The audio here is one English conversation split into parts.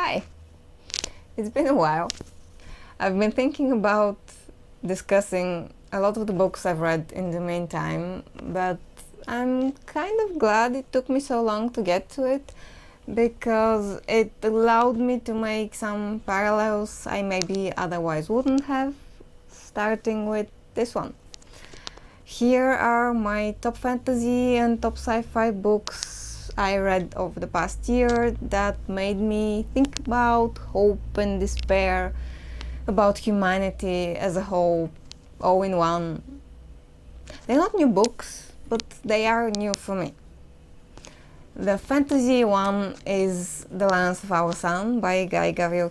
Hi! It's been a while. I've been thinking about discussing a lot of the books I've read in the meantime, but I'm kind of glad it took me so long to get to it because it allowed me to make some parallels I maybe otherwise wouldn't have, starting with this one. Here are my top fantasy and top sci-fi books I read over the past year that made me think about hope and despair, about humanity as a whole, all in one. They're not new books, but they are new for me. The fantasy one is The Lands of Our Sun by Gavriel,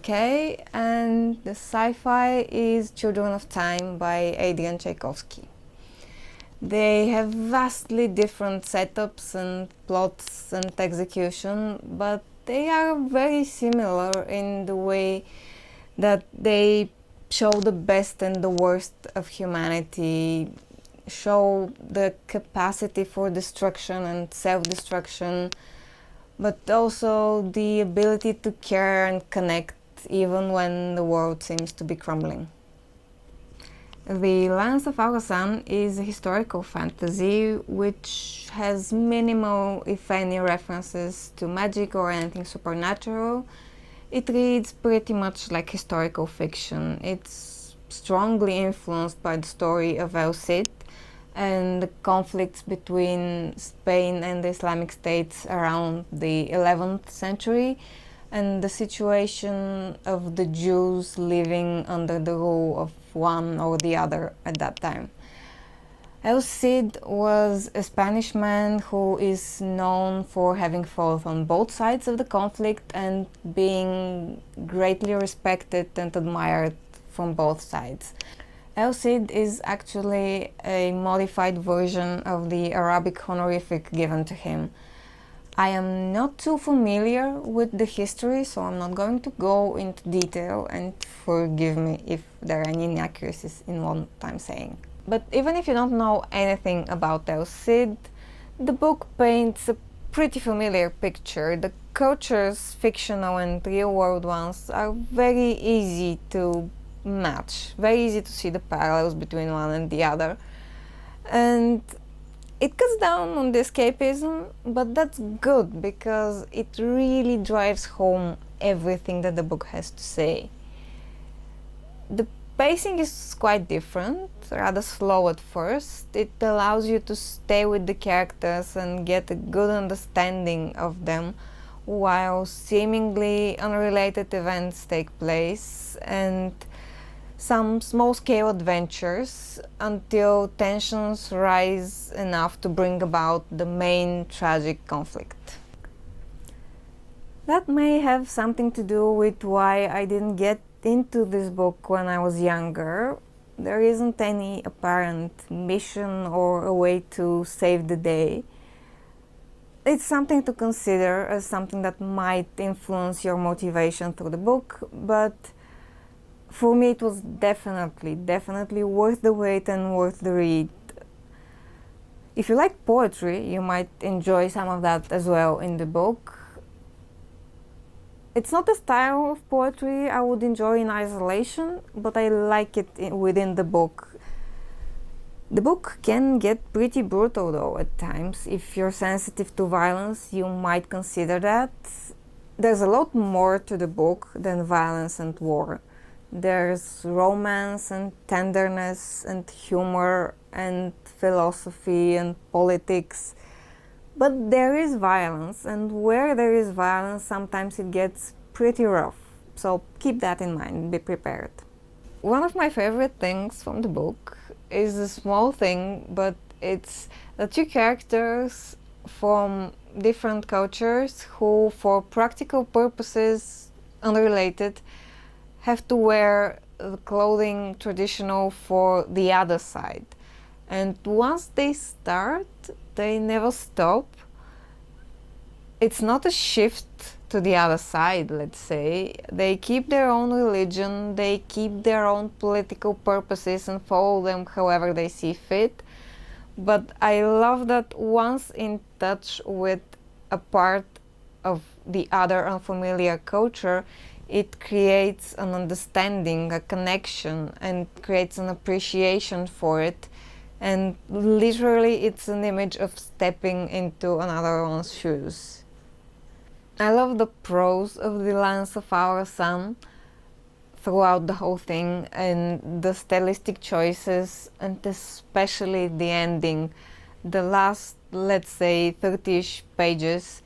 and the sci-fi is Children of Time by Adrian Tchaikovski. They have vastly different setups and plots and execution, but they are very similar in the way that they show the best and the worst of humanity, show the capacity for destruction and self-destruction, but also the ability to care and connect even when the world seems to be crumbling. The Lands of Our Sun is a historical fantasy which has minimal, if any, references to magic or anything supernatural. It reads pretty much like historical fiction. It's strongly influenced by the story of El Cid and the conflicts between Spain and the Islamic states around the 11th century, and the situation of the Jews living under the rule of one or the other at that time. El Cid was a Spanish man who is known for having fought on both sides of the conflict and being greatly respected and admired from both sides. El Cid is actually a modified version of the Arabic honorific given to him. I am not too familiar with the history, so I'm not going to go into detail, and forgive me if there are any inaccuracies in what I'm saying. But even if you don't know anything about El Cid, the book paints a pretty familiar picture. The cultures, fictional and real-world ones, are very easy to match, very easy to see the parallels between one and the other. And it cuts down on the escapism, but that's good because it really drives home everything that the book has to say. The pacing is quite different, rather slow at first. It allows you to stay with the characters and get a good understanding of them while seemingly unrelated events take place, and some small-scale adventures until tensions rise enough to bring about the main tragic conflict. That may have something to do with why I didn't get into this book when I was younger. There isn't any apparent mission or a way to save the day. It's something to consider as something that might influence your motivation through the book, but for me it was definitely worth the wait and worth the read. If you like poetry, you might enjoy some of that as well in the book. It's not a style of poetry I would enjoy in isolation, but I like it within the book. The book can get pretty brutal though at times. If you're sensitive to violence, you might consider that. There's a lot more to the book than violence and war. There's romance and tenderness and humor and philosophy and politics. But there is violence, and where there is violence, sometimes it gets pretty rough. So keep that in mind, be prepared. One of my favorite things from the book is a small thing, but it's the two characters from different cultures who, for practical purposes, unrelated, have to wear the clothing traditional for the other side. And once they start, they never stop. It's not a shift to the other side, let's say. They keep their own religion, they keep their own political purposes and follow them however they see fit. But I love that once in touch with a part of the other unfamiliar culture, it creates an understanding, a connection, and creates an appreciation for it. And literally, it's an image of stepping into another one's shoes. I love the prose of The Lands of Our Sun throughout the whole thing, and the stylistic choices, and especially the ending. The last, let's say, 30-ish pages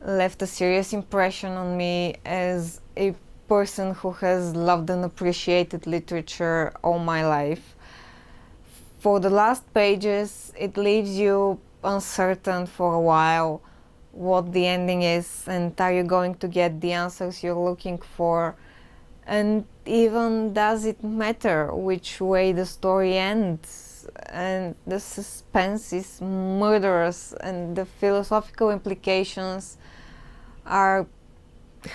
left a serious impression on me as a person who has loved and appreciated literature all my life. For the last pages, it leaves you uncertain for a while what the ending is, and are you going to get the answers you're looking for, and even does it matter which way the story ends. And the suspense is murderous, and the philosophical implications are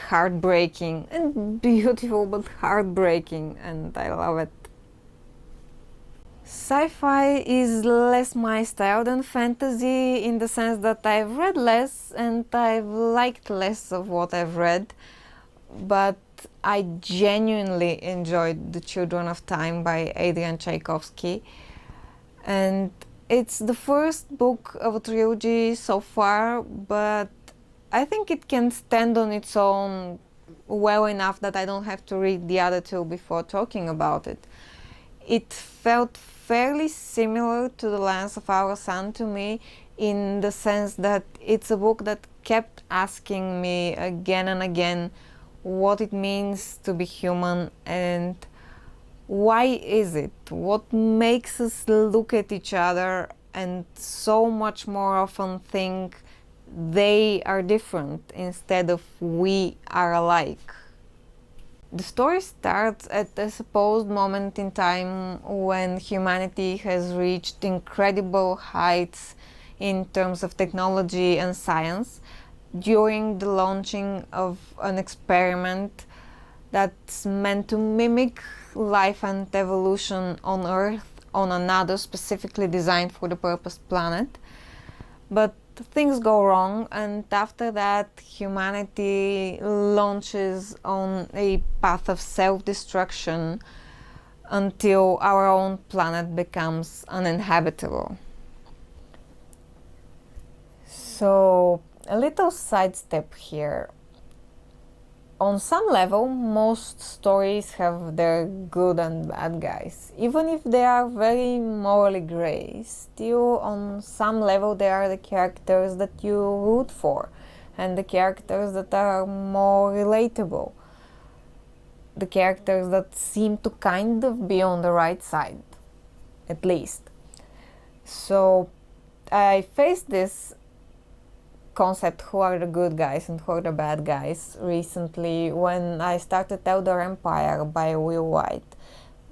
heartbreaking and beautiful, but heartbreaking, and I love it. Sci-fi is less my style than fantasy, in the sense that I've read less and I've liked less of what I've read, but I genuinely enjoyed The Children of Time by Adrian Tchaikovski, and it's the first book of a trilogy so far, but I think it can stand on its own well enough that I don't have to read the other two before talking about it. It felt fairly similar to The Lands of Our Sun to me, in the sense that it's a book that kept asking me again and again what it means to be human, and why is it? What makes us look at each other and so much more often think they are different instead of we are alike? The story starts at a supposed moment in time when humanity has reached incredible heights in terms of technology and science, during the launching of an experiment that's meant to mimic life and evolution on Earth, on another specifically designed for the purpose planet. But things go wrong, and after that humanity launches on a path of self-destruction until our own planet becomes uninhabitable. So, a little sidestep here. On some level, most stories have their good and bad guys. Even if they are very morally grey, still on some level they are the characters that you root for, and the characters that are more relatable. The characters that seem to kind of be on the right side, at least. So I faced this concept, who are the good guys and who are the bad guys, recently when I started Elder Empire by Will White,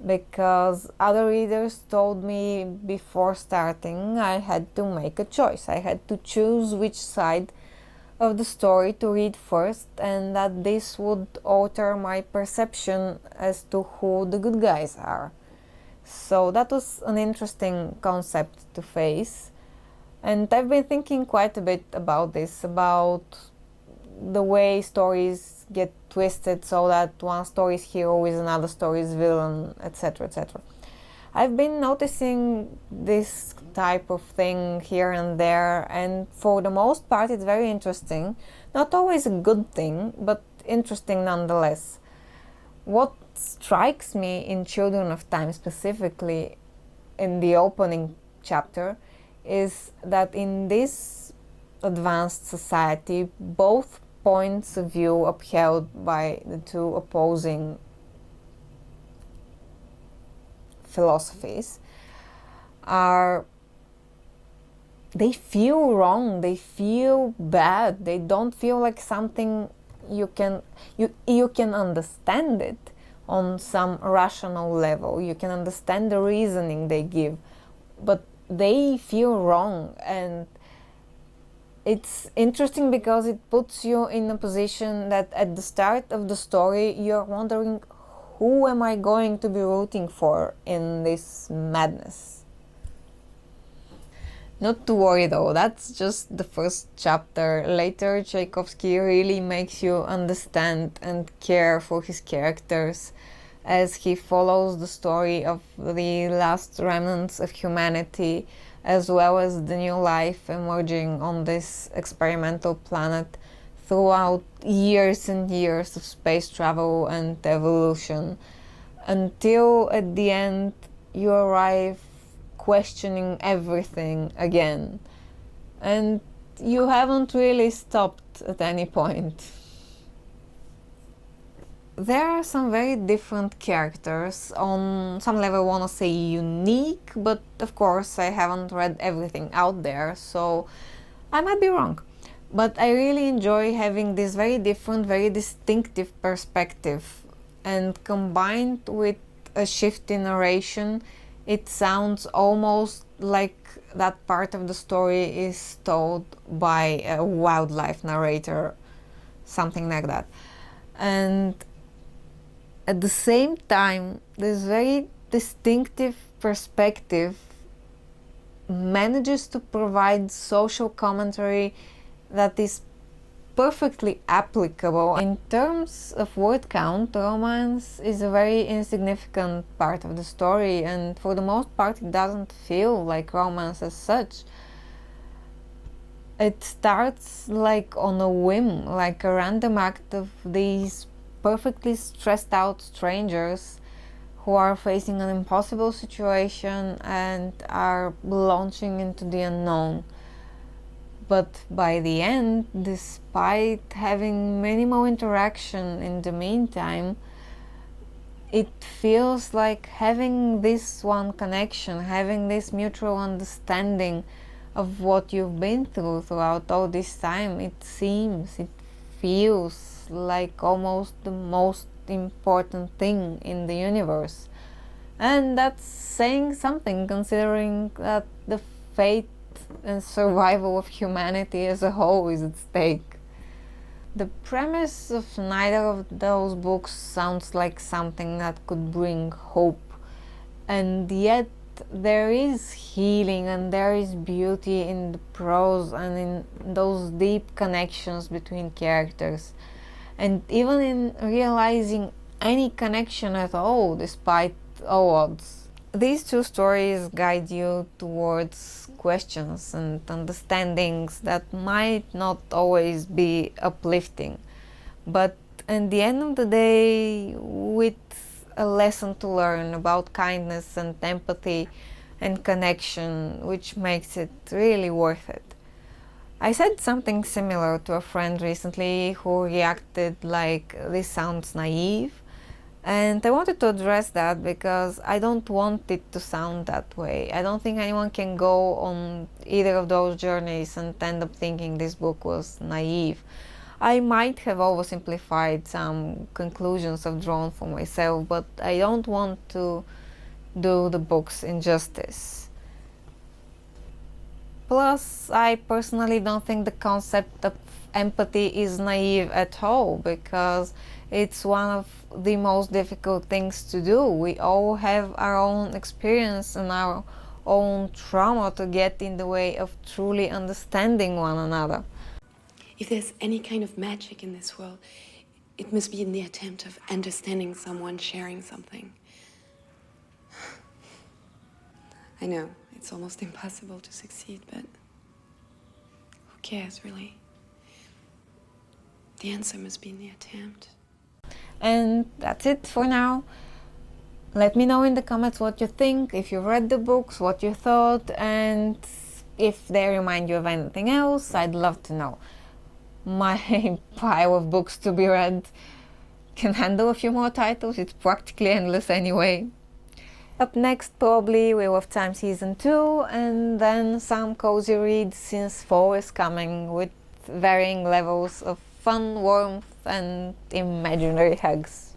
because other readers told me before starting I had to make a choice. I had to choose which side of the story to read first, and that this would alter my perception as to who the good guys are. So that was an interesting concept to face. And I've been thinking quite a bit about this, about the way stories get twisted so that one story's hero is another story's villain, etc., etc. I've been noticing this type of thing here and there, and for the most part it's very interesting. Not always a good thing, but interesting nonetheless. What strikes me in Children of Time, specifically in the opening chapter, is that in this advanced society, both points of view upheld by the two opposing philosophies they feel wrong, they feel bad, they don't feel like something you can understand it on some rational level, you can understand the reasoning they give, but they feel wrong. And it's interesting because it puts you in a position that at the start of the story you're wondering, who am I going to be rooting for in this madness? Not to worry though, that's just the first chapter. Later, Tchaikovsky really makes you understand and care for his characters as he follows the story of the last remnants of humanity, as well as the new life emerging on this experimental planet throughout years and years of space travel and evolution, until at the end you arrive questioning everything again. And you haven't really stopped at any point. There are some very different characters, on some level I want to say unique, but of course I haven't read everything out there, so I might be wrong. But I really enjoy having this very different, very distinctive perspective, and combined with a shift in narration, it sounds almost like that part of the story is told by a wildlife narrator, something like that. And at the same time, this very distinctive perspective manages to provide social commentary that is perfectly applicable. In terms of word count, romance is a very insignificant part of the story, and for the most part it doesn't feel like romance as such. It starts like on a whim, like a random act of these perfectly stressed out strangers who are facing an impossible situation and are launching into the unknown. But by the end, despite having minimal interaction in the meantime, it feels like having this one connection, having this mutual understanding of what you've been through throughout all this time. It feels like almost the most important thing in the universe. And that's saying something, considering that the fate and survival of humanity as a whole is at stake. The premise of neither of those books sounds like something that could bring hope, and yet there is healing and there is beauty in the prose and in those deep connections between characters, and even in realizing any connection at all despite all odds. These two stories guide you towards questions and understandings that might not always be uplifting, but at the end of the day, with a lesson to learn about kindness and empathy and connection, which makes it really worth it. I said something similar to a friend recently who reacted like, "This sounds naive." And I wanted to address that because I don't want it to sound that way. I don't think anyone can go on either of those journeys and end up thinking this book was naive. I might have oversimplified some conclusions I've drawn for myself, but I don't want to do the books injustice. Plus, I personally don't think the concept of empathy is naive at all, because it's one of the most difficult things to do. We all have our own experience and our own trauma to get in the way of truly understanding one another. If there's any kind of magic in this world, it must be in the attempt of understanding someone, sharing something. I know, it's almost impossible to succeed, but who cares, really? The answer must be in the attempt. And that's it for now. Let me know in the comments what you think, if you read the books, what you thought, and if they remind you of anything else. I'd love to know. My pile of books to be read can handle a few more titles. It's practically endless anyway. Up next, probably Wheel of Time Season 2, and then some cozy reads since fall is coming, with varying levels of fun, warmth, and imaginary hugs.